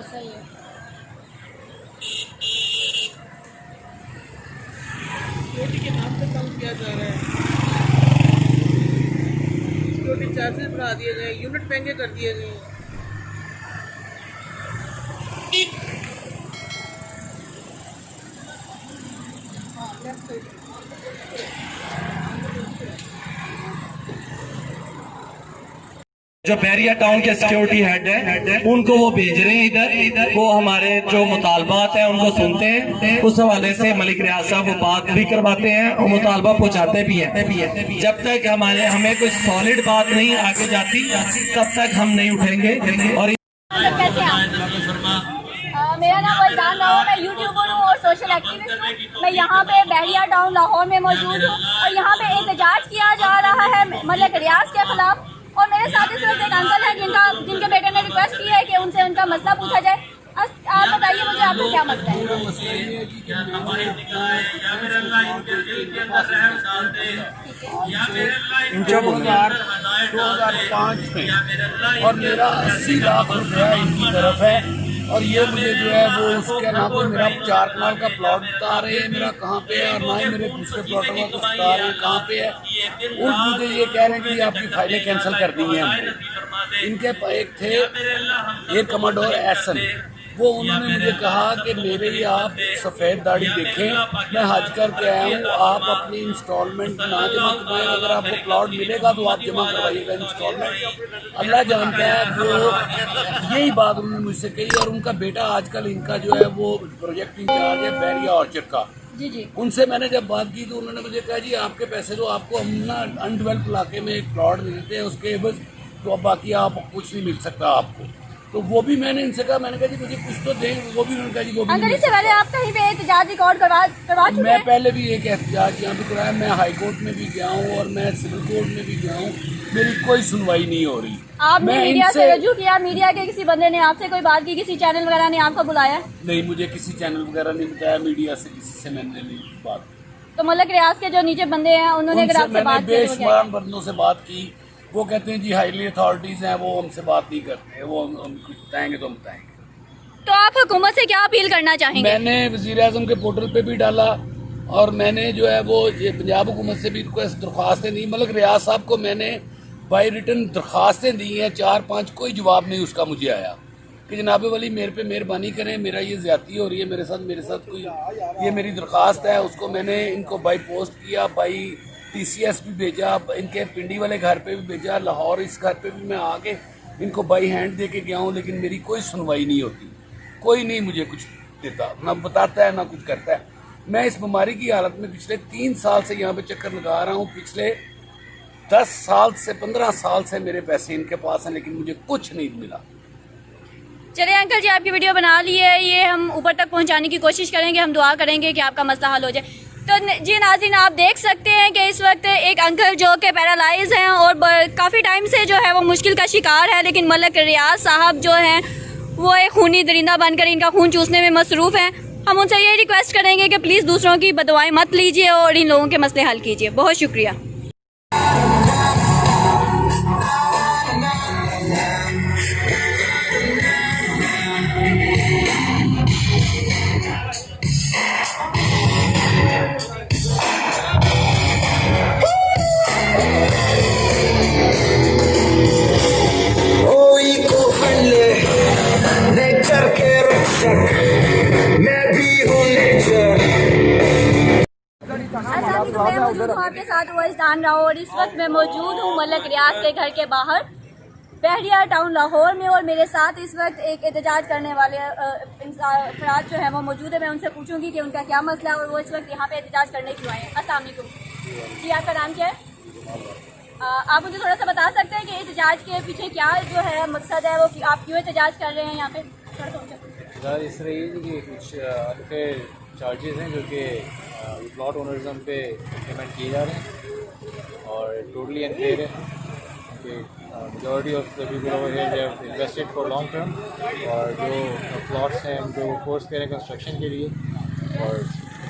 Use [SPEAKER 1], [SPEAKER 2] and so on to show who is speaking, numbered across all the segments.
[SPEAKER 1] ऐसा ही है।
[SPEAKER 2] सिक्योरिटी के नाम पे काम किया जा रहा है, सिक्योरिटी चार्जेस बढ़ा दिए गए, यूनिट महंगे कर दिए गए। जो बैरिया टाउन के सिक्योरिटी हेड है उनको वो भेज रहे हैं इधर, वो हमारे जो मुतालबात हैं उनको सुनते हैं, उस हवाले से मलिक रियाज साहब वो बात भी करवाते हैं और मुतालबा पहुंचाते भी हैं। जब तक हमें कोई सॉलिड बात नहीं आगे जाती तब तक हम नहीं उठेंगे। और
[SPEAKER 1] कैसे आप? मेरा नाम वजदान राव, मैं यूट्यूबर हूँ और सोशल एक्टिविस्ट हूँ। मैं यहाँ पे बहरिया टाउन लाहौर में मौजूद हूँ और यहाँ पे एहतजाज किया जा रहा है मलिक रियाज के खिलाफ। और मेरे साथ इस वक्त एक अंकल है जिनके बेटे ने रिक्वेस्ट की है कि उनसे उनका मसला पूछा जाए। आप बताइए मुझे, आपका क्या मसला है?
[SPEAKER 3] मसला ये है कि 2005 में और मेरा 80 लाख रुपया इनकी तरफ है और ये मुझे जो है वो उसके ना तो मेरा 4 कनाल का प्लॉट बता रहे हैं मेरा कहाँ पे है और ना ही मेरे दूसरे प्लॉटों का कुछ बता रहे हैं कहाँ पे है। और मुझे ये कह रहे हैं कि आपकी फाइलें कैंसिल कर दी हैं हमने। इनके एक थे एयर कमांडोर एसन, वो उन्होंने मुझे कहा कि मेरे ही आप सफ़ेद दाढ़ी देखें, मैं हज करके आया हूँ, आप अपनी इंस्टॉलमेंट ना जमा करवाएं, अगर आपको प्लॉट मिलेगा तो आप जमा करवाइएगा इंस्टॉलमेंट। अल्लाह जानता है वो यही बात उन्होंने मुझसे कही। और उनका बेटा आजकल इनका जो है वो प्रोजेक्ट इंचार्ज है बैरिया ऑर्चर्ड का।
[SPEAKER 1] जी।
[SPEAKER 3] उनसे मैंने जब बात की तो उन्होंने मुझे कहा जी आपके पैसे तो आपको हम ना अनडेवलप इलाके में एक प्लॉट देते हैं उसके बस, तो अब बाकी आप कुछ नहीं मिल सकता आपको। तो वो भी मैंने इनसे कहा, मैंने कहा जी मुझे कुछ तो दें, वो भी उन्होंने कहा जी वो भी
[SPEAKER 1] अंकल इससे पहले आप कहीं पे एहतजाज रिकॉर्ड करवा चुके
[SPEAKER 3] मैं
[SPEAKER 1] हैं?
[SPEAKER 3] पहले भी एक एहतजाज यहाँ पे कराया, मैं हाई कोर्ट में भी गया हूँ और मैं सिविल कोर्ट में भी गया हूँ, मेरी कोई सुनवाई नहीं हो रही।
[SPEAKER 1] आपने मीडिया से रजू किया, मीडिया के किसी बंदे ने आपसे कोई बात की, किसी चैनल वगैरह ने आपको बुलाया?
[SPEAKER 3] नहीं, मुझे किसी चैनल वगैरह नहीं बताया, मीडिया से किसी से मैंने नहीं बात।
[SPEAKER 1] तो मलिक रियाज के जो नीचे बंदे हैं उन्होंने अगर आपसे बात की?
[SPEAKER 3] बेशुमार बंदों से बात की, वो कहते हैं जी हाईली अथॉरिटीज़ हैं, वो हमसे बात नहीं करते, वो हम कुछ बताएंगे तो हम बताएंगे।
[SPEAKER 1] तो आप हुकूमत से क्या अपील करना चाहेंगे?
[SPEAKER 3] मैंने वज़ीर आज़म के पोर्टल पे भी डाला और मैंने जो है वो ये पंजाब हुकूमत से भी दरख्वास्तें दी। मलिक रियाज साहब को मैंने बाई रिटन दरख्वास्तें दी हैं 4-5, कोई जवाब नहीं उसका मुझे आया कि जनाब वली मेरे पे मेहरबानी करें, मेरा ये ज़्यादती हो रही है मेरे साथ कोई, ये मेरी दरख्वास्त है। उसको मैंने इनको बाई पोस्ट किया, बाई TCS भी भेजा, इनके पिंडी वाले घर पे भी भेजा, लाहौर इस घर पे भी मैं आके इनको बाई हैंड दे के गया हूँ, लेकिन मेरी कोई सुनवाई नहीं होती, कोई नहीं मुझे कुछ देता, ना बताता है ना कुछ करता है। मैं इस बीमारी की हालत में पिछले 3 साल से यहाँ पे चक्कर लगा रहा हूँ, पिछले 10 साल से 15 साल से मेरे पैसे इनके पास हैं, लेकिन मुझे कुछ नहीं मिला।
[SPEAKER 1] चलिए अंकल जी, आपकी वीडियो बना ली है, ये हम ऊपर तक पहुंचाने की कोशिश करेंगे, हम दुआ करेंगे कि आपका मसला हल हो जाए। तो जी नाज़रीन, आप देख सकते हैं कि इस वक्त एक अंकल जो कि पैरालाइज हैं और काफ़ी टाइम से जो है वो मुश्किल का शिकार है, लेकिन मलिक रियाज साहब जो हैं वो एक खूनी दरिंदा बनकर इनका खून चूसने में मसरूफ़ हैं। हम उनसे ये रिक्वेस्ट करेंगे कि प्लीज़ दूसरों की बदुआएं मत लीजिए और इन लोगों के मसले हल कीजिए। बहुत शुक्रिया। मैं मौजूद हूँ आपके साथ वजदान राव और इस वक्त मैं मौजूद हूँ मलिक रियाज के घर के बाहर बहरिया टाउन लाहौर में और मेरे साथ इस वक्त एक एहतजाज करने वाले अफराद जो हैं वो मौजूद है। मैं उनसे पूछूंगी कि उनका क्या मसला है और वो इस वक्त यहाँ पे एहतजाज करने क्यों आए हैं। अस्सलाम वालेकुम जी, आपका नाम क्या है? आप मुझे थोड़ा सा बता सकते हैं कि एहतजाज के पीछे क्या जो है मकसद है, वो आप क्यों एहतजाज कर रहे हैं यहाँ पे?
[SPEAKER 4] इस तरह ये कि कुछ अनफेयर चार्जेस हैं जो कि प्लॉट ओनरिज्म पे इम्प्लीमेंट किए जा रहे हैं और टोटली अनफेयर है कि majority of the people over here they have invested for long term और जो प्लॉट्स हैं उनको फोर्स करें कंस्ट्रक्शन के लिए और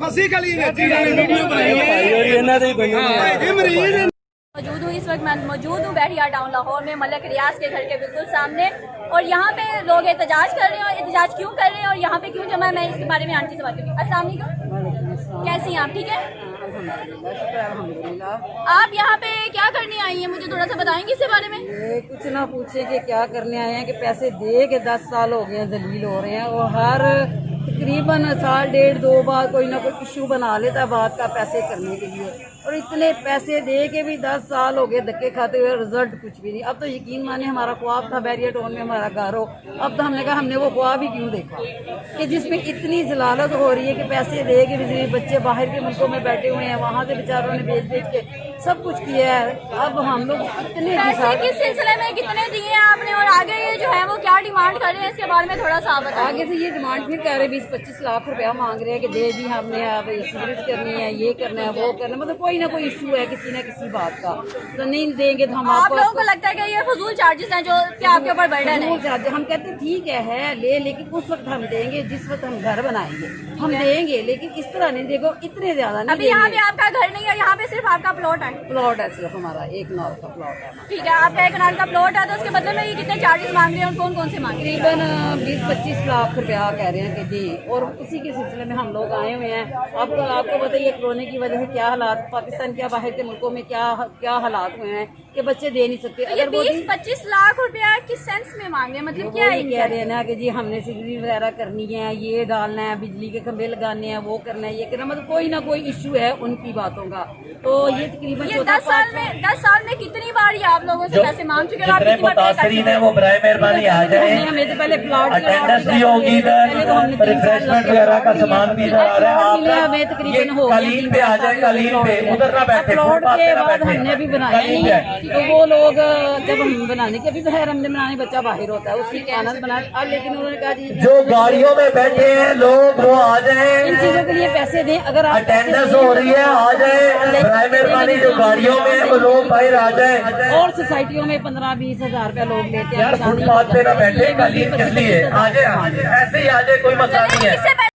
[SPEAKER 5] फंसी गली
[SPEAKER 1] मौजूद हूँ इस वक्त मैं मौजूद हूँ बहरिया टाउन लाहौर में मलक रियाज के घर के बिल्कुल सामने, और यहाँ पे लोग एहतजाज कर रहे हैं, और एहतजाज क्यों कर रहे हैं और यहाँ पे क्यों जमा है, मैं इसके बारे में आंटी से बात करूँगी। अस्सलाम वालेकुम, कैसी हैं आप? ठीक है। आप यहाँ पे क्या करने आई हैं, मुझे थोड़ा सा बताएंगे इसके बारे में?
[SPEAKER 6] ये कुछ ना पूछे कि क्या करने आए हैं कि पैसे दे के 10 साल हो गए हैं, जलील हो रहे हैं, और हर तकरीबन साल डेढ़ दो बार कोई ना कोई इशू बना लेता है बात का पैसे करने के लिए, और इतने पैसे दे के भी 10 साल हो गए धक्के खाते हुए, रिजल्ट कुछ भी नहीं। अब तो यकीन माने हमारा ख्वाब था बहरिया टाउन में हमारा घर हो, अब तो हमने कहा हमने वो ख्वाब ही क्यों देखा कि जिसमें इतनी जलालत हो रही है कि पैसे दे के भी बच्चे बाहर के मुल्कों में बैठे हुए हैं, वहाँ से बेचारों ने बेच के सब कुछ किया है। अब हम लोग इतने
[SPEAKER 1] पैसे किस सिलसिले में कितने दिए हैं आपने, और आगे ये जो है वो क्या डिमांड कर रहे हैं, इसके बारे में थोड़ा सा आप बताएं।
[SPEAKER 6] आगे से ये डिमांड फिर कह रहे 20-25 लाख रुपया मांग रहे हैं कि दे दी हमने, अब सिगरेट करनी है, ये करना है, वो करना है, मतलब कोई ना कोई इशू है किसी न किसी बात का, तो नहीं देंगे तो हम
[SPEAKER 1] आप
[SPEAKER 6] आपको।
[SPEAKER 1] लोगों को लगता है कि ये फजूल चार्जेस हैं जो कि आपके ऊपर बर्डन है?
[SPEAKER 6] हम कहते हैं ठीक है ले, लेकिन उस वक्त हम देंगे जिस वक्त हम घर बनाएंगे, हम देंगे, लेकिन इस तरह नहीं, देखो इतने ज्यादा नहीं।
[SPEAKER 1] अभी यहाँ पे आपका घर नहीं है, यहाँ पे सिर्फ आपका प्लॉट है?
[SPEAKER 6] प्लॉट है सिर्फ हमारा, एक नॉल का प्लॉट है।
[SPEAKER 1] ठीक है, आपका एक कनाल का प्लॉट है, तो उसके बदले में ये कितने चार्जेस मांग रहे हैं और कौन कौन से मांग रहे हैं?
[SPEAKER 6] तकरीबन 20-25 लाख रुपया कह रहे हैं कि दी, और उसी के सिलसिले में हम लोग आए हुए हैं। आपको बताइए कोरोना की वजह से क्या हालात पाकिस्तान क्या बाहर के मुल्कों में क्या हालात हुए हैं कि बच्चे दे नहीं सकते।
[SPEAKER 1] तो ये 20-25 लाख रुपया किस सेंस में मांग रहे हैं, मतलब क्या है?
[SPEAKER 6] कह रहे हैं ना कि जी हमने सिगरेट वगैरह करनी है, ये डालना है, बिजली के खंभे लगाने हैं, वो करना है, ये करना, मतलब कोई ना कोई इशू है उनकी बातों का। तो ये तकरीबन
[SPEAKER 1] 10 साल में कितनी बार ये आप लोगों से पैसे मांग चुके हैं?
[SPEAKER 2] जितने मुतासरीन है वो बराए मेहरबानी आ जाए,
[SPEAKER 6] हमें तो पहले प्लॉट
[SPEAKER 2] अटेंडेंस भी होगी इधर, रिफ्रेशमेंट वगैरह का सामान भी इधर आ रहा है। आप
[SPEAKER 6] हमें तकरीबन हो
[SPEAKER 2] कालीन पे आ जाए, कालीन पे उधर ना बैठे,
[SPEAKER 6] प्लॉट
[SPEAKER 2] फुटपाथ
[SPEAKER 6] के
[SPEAKER 2] पे ना
[SPEAKER 6] बाद
[SPEAKER 2] बैठे,
[SPEAKER 6] हमने भी बनाया
[SPEAKER 2] कालीन
[SPEAKER 6] नहीं,
[SPEAKER 2] पे।
[SPEAKER 6] तो वो लोग जब हम बनाने के अभी तो है रमजान बनाने बच्चा बाहर होता है उसकी आनंद बना, अब लेकिन उन्होंने कहा जी
[SPEAKER 2] जो गाड़ियों में बैठे हैं लोग वो आ
[SPEAKER 6] इन
[SPEAKER 2] जाए,
[SPEAKER 6] चीजों के लिए पैसे दें। अगर आप
[SPEAKER 2] अटेंडेंस हो रही है आ जाए, बराए मेहरबानी जो गाड़ियों में है वो लोग बाहर आ जाए।
[SPEAKER 6] और सोसाइटियों में 15-20 हजार रुपया लोग लेते हैं।
[SPEAKER 2] यार फुटपाथ पे ना बैठे, कालीन किस लिए आ जाए, ऐसे ही आ जाए, कोई मसला नहीं है।